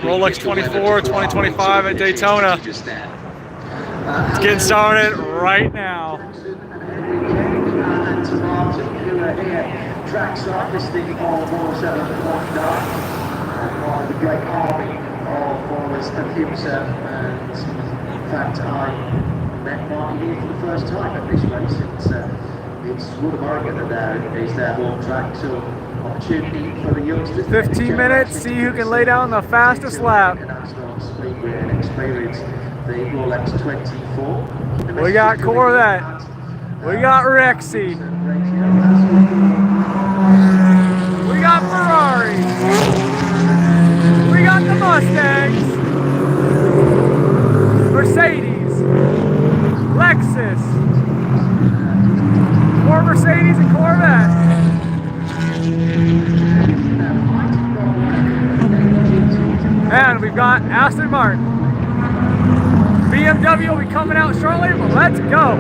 Rolex 24, 2025 at Daytona. It's getting started right now. Trackside listing of 107.9 by the great army of followers of Imsa, and in fact I met Marty here for the first time at this race. It's Wood America that is their home track, so opportunity for the youngsters. 15 minutes, see who can lay down the fastest lap. And experience the Rolex 24. We got Corvette, we got Rexy, we got Ferrari, we got the Mustangs, Mercedes, Lexus, more Mercedes and Corvette. And we've got Aston Martin. BMW will be coming out shortly, but let's go.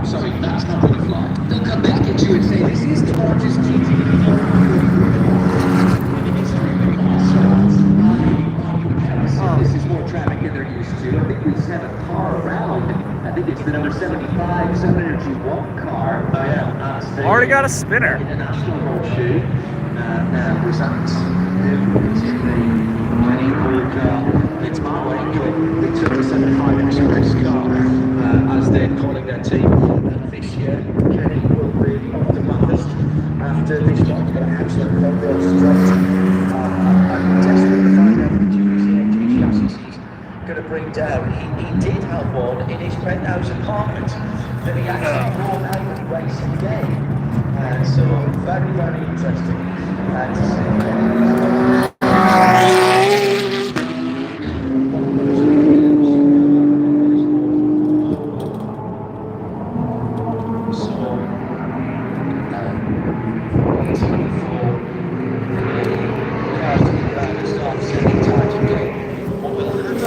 Sorry, that's not going to fly. They'll come back at you and say, this is the largest GT. This is more traffic than they're used to. I think we sent a car around. I think it's the number 75 Sun Energy 1 car. Oh yeah, Already got a spinner. International road shoe. Now presents it's my way. They took the 75 Express car, as they're calling their team this year. Kenny will be off the bathurst after this one. He's got an absolute no-go straight. I'm desperate to find out which CNG chassis he's going to bring down. He did have one in his penthouse apartment that he actually brought out of the racing day. So very, very interesting.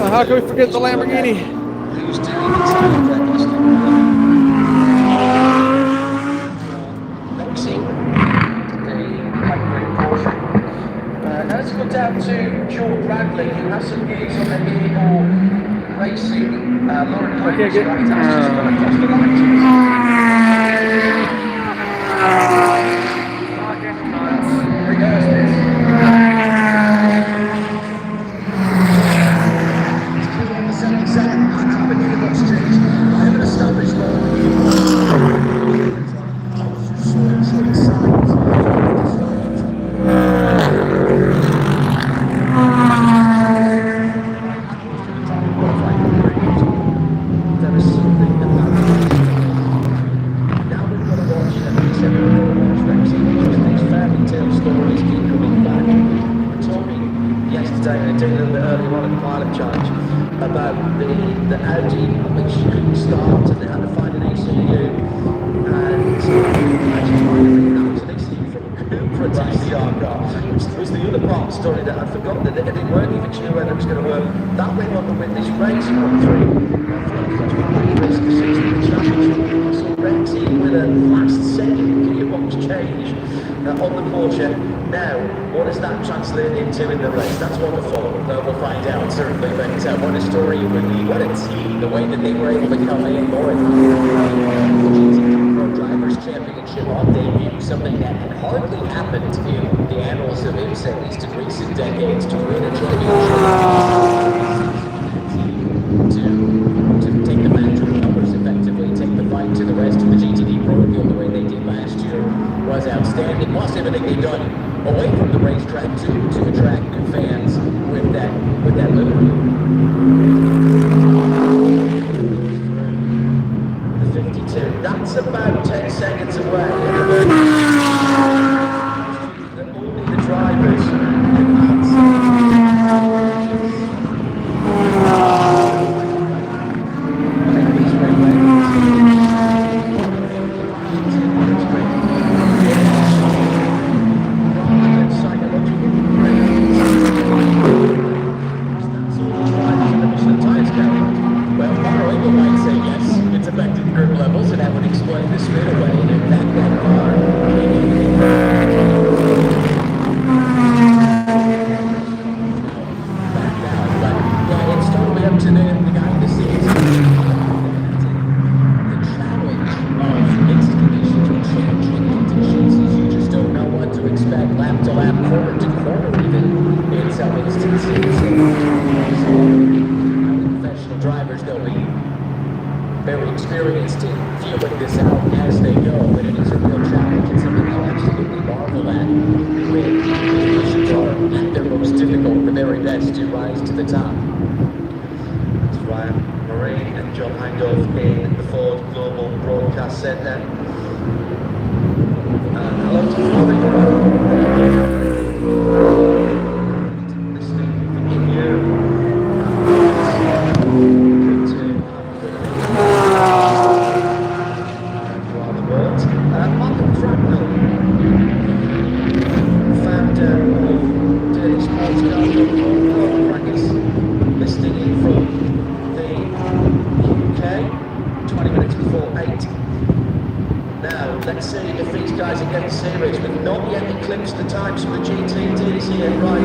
How can we forget the Lamborghini? Let's go down to Joe Bradley, who has some views on the Airborne racing. Lauren Clinton's right out, she's gone across the line. Rehearse this. About the Audi, which couldn't start, and they had to find an ECU, and actually finally that was an ECU from Cooper to the was the other part of the story that I'd forgotten, that they weren't even sure whether it was going to work. That went on to win this race in 1-3. So Rexy with a last second gearbox change on the Porsche. Now, what does that translate into in the race? That's wonderful. We'll find out, certainly. But what a story it would be. What a team. The way that they were able to come in more Pro Drivers' Championship on debut. Something that had hardly happened in the annals of Imsa, at least in recent decades, to win a championship. To take the mantle of numbers effectively, take the fight to the rest of the GTD Pro Field the way they did last year was outstanding. Plus everything they've done away from the racetrack to attract new fans with that livery. The 52. That's about 10 seconds away. Only the drivers can Well, Faro might say yes, it's effective. grip levels, and that would explain the spin away. And in fact, that car backed out. But yeah, it's totally up to the guy in the scenes. The challenge of mixed conditions or changing conditions is you just don't know what to expect lap to lap, corner to corner, even in some instances. Professional drivers, they'll be very experienced in feeling this out as they go, but it is a real challenge and something I'll absolutely marvel at when conditions are at their most difficult, the very best to rise to the top. It's Ryan Murray and John Hindorf in the Ford Global Broadcast Centre. And hello to Ford. Listening in you. Listening in from the UK, 20 minutes before 8. Now, let's see if these guys are getting serious. We've not yet eclipsed the times for the GTDs here, right?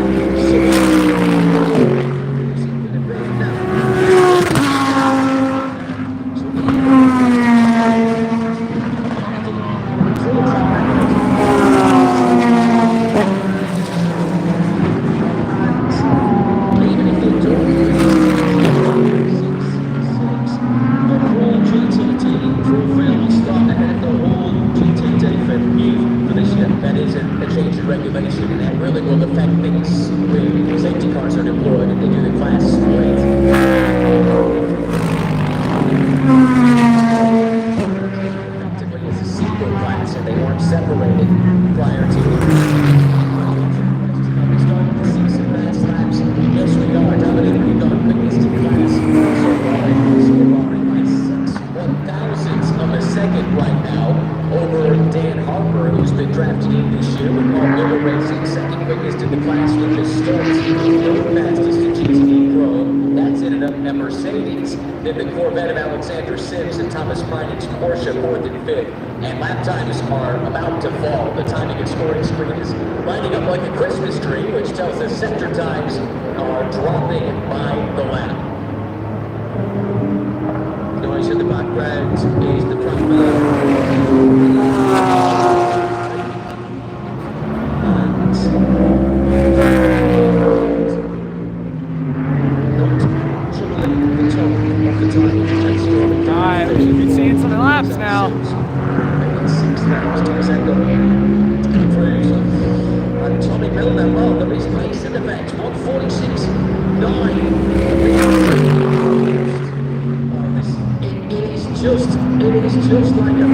Regulation, and that really will affect things when safety cars are deployed and they do the class split. Effectively, it's a single class, and they weren't separated prior to. We started to see some fast laps. Yes, we are dominating. We've gone quickest in class so far. So we're running by 6/1000ths of a second right now over Dan Harper, who's been drafted in this year with Paul Miller Racing, second quickest in the class with the Stokes, third fastest in GTD Pro. That's ended up at Mercedes. Then the Corvette of Alexander Sims and Thomas Breinen's Porsche, fourth and fifth. And lap times are about to fall. The timing and scoring screen is lining up like a Christmas tree, which tells us sector times are dropping by the lap. Noise in the background is the propeller. Alright, we should be seeing some laps now. And Tommy Milner, well, there is pace in effect, 146.9. It is just like a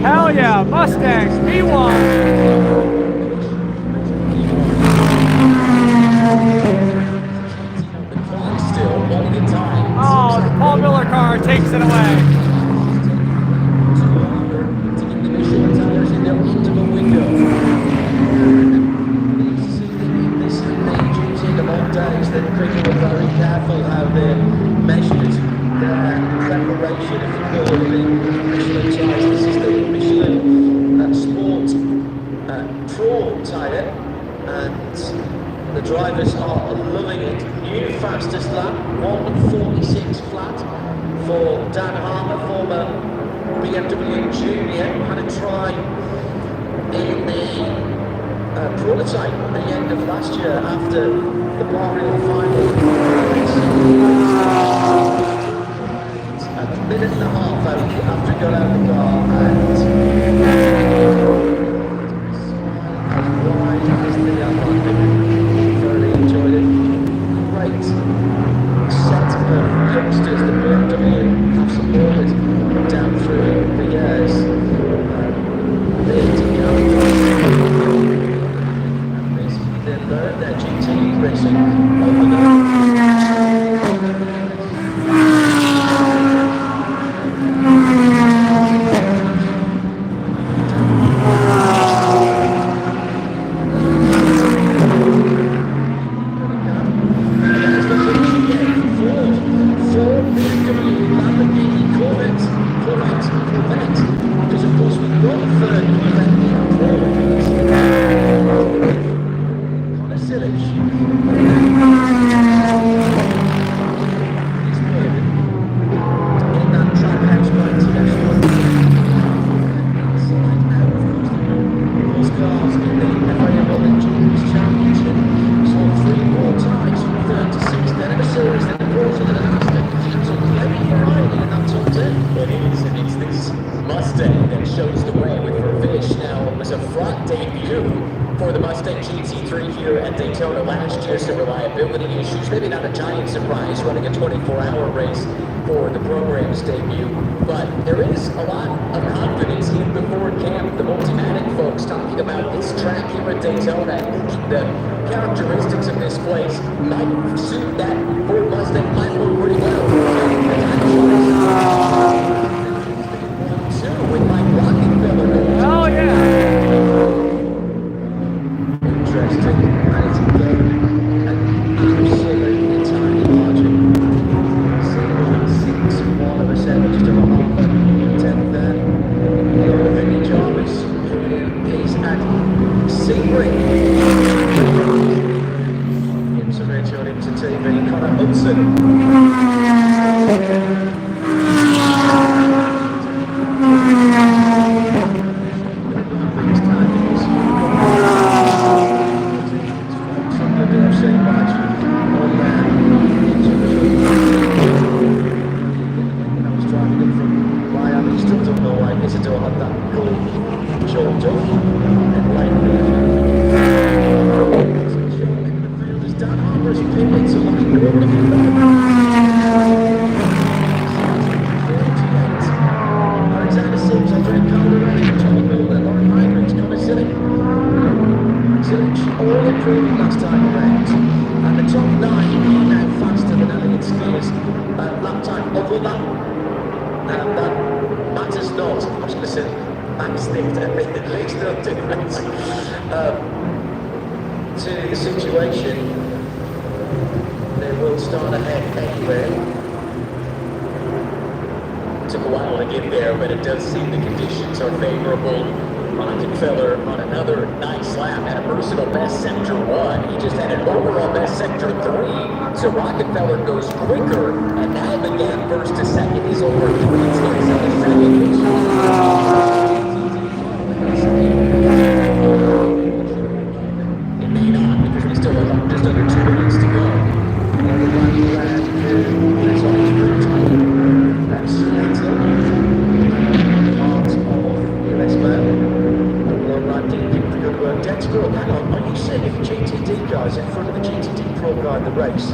Hell yeah, Mustangs, V1. Oh, the Paul Miller car takes it away. The drivers are loving it. New fastest lap, 146 flat for Dan Harmer, former BMW Junior. Had a try in the prototype at the end of last year after the Bahrain final. A minute and a half after he got out of the car, and as wide as the other. Thoroughly enjoyed it. Great set of youngsters that BMW have supported down through the years. This learn their GT racing over the for the Mustang GT3 here at Daytona last year. Some reliability issues, maybe not a giant surprise running a 24-hour race for the program's debut, but there is a lot of confidence in the Ford camp. The Multimatic folks talking about this track here at Daytona. The characteristics of this place might suit that Ford Mustang platform pretty well. With Mike Rockenfeller. Oh yeah. Interesting, and it's again an absolutely tiny margin. 0.61 of a second, just over half a tenth there. Lord Vinnie Jarvis, who is at Sebring. Imsa radio into TV, Connor Hudson. Last time around, and the top 9 are now faster than Elliott Spears lap time. Although that matters not. I was going to say Max Stift, it makes no difference to the situation. They will start ahead anyway. Took a while to get there, but it does seem the conditions are favorable. Rockenfeller on another nice lap at a personal best sector 1. He just had an overall best sector 3. So Rockenfeller goes quicker, and now the gap first to second is over 3 tenths of a second. It may not, because we still have just under 2 minutes to go. It's on his route. That's part of US Man. Good work. Dexter, hang on, are you saying if GTD guys in front of the GTD Pro guy in the race,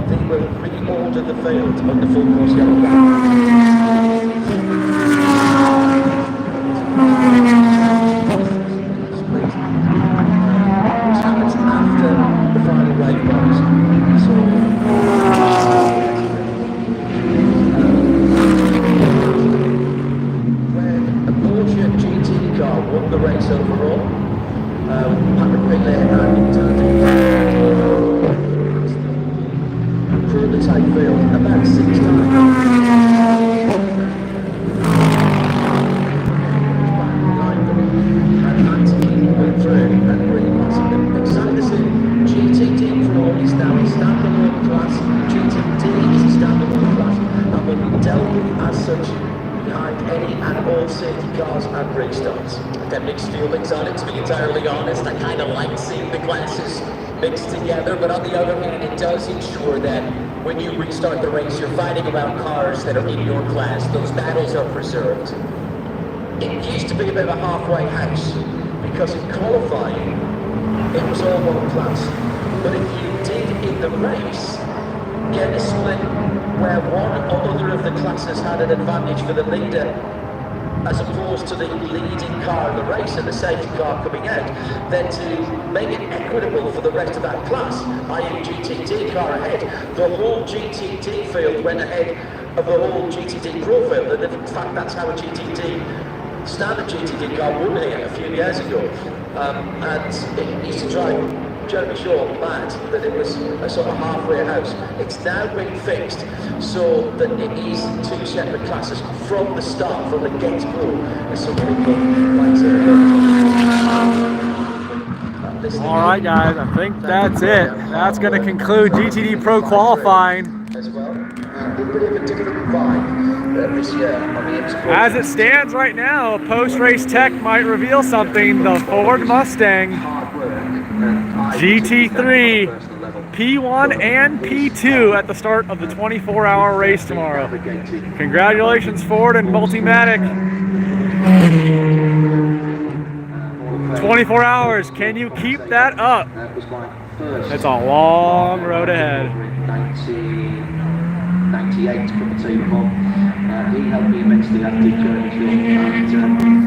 they will reorder the field under full course yellow line? Which happens after the final weight box. So, when a Porsche GT car won the race overall, Patrick Ridley and prototype field about 6 times. And had to keep going through and really passing them. Exactly the same. GTD Pro is now a standalone class. GTD is a standalone class and will be dealt with as such behind any and all safety cars and race starts. Got mixed feelings on it, to be entirely honest. I kind of like seeing the classes mixed together, but on the other hand, it does ensure that when you restart the race, you're fighting about cars that are in your class. Those battles are preserved. It used to be a bit of a halfway house, because in qualifying, it was all one class. But if you did in the race get a split where one or other of the classes had an advantage for the leader, as opposed to the leading car in the race and the safety car coming out, then to make it equitable for the rest of that class, i.e. GTD car ahead. The whole GTD field went ahead of the whole GTD Pro field, and in fact that's how a standard GTD car won here a few years ago. And it used to drive Jeremy Shaw mad that it was a sort of halfway house. It's now been fixed so that it is two separate classes from the start, from the get-go, as some people like to say. All right, guys, I think that's it. That's going to conclude GTD Pro qualifying. As well, a bit of a different vibe this year on the Imsa Pro. As it stands right now, post-race tech might reveal something. The Ford Mustang GT3 P1 and P2 at the start of the 24-hour race tomorrow. Congratulations, Ford and Multimatic. 24 hours, can you keep that up? It's a long road ahead. 98 cup of tea with Bob. He helped me immensely, as did Jeremy Shaw.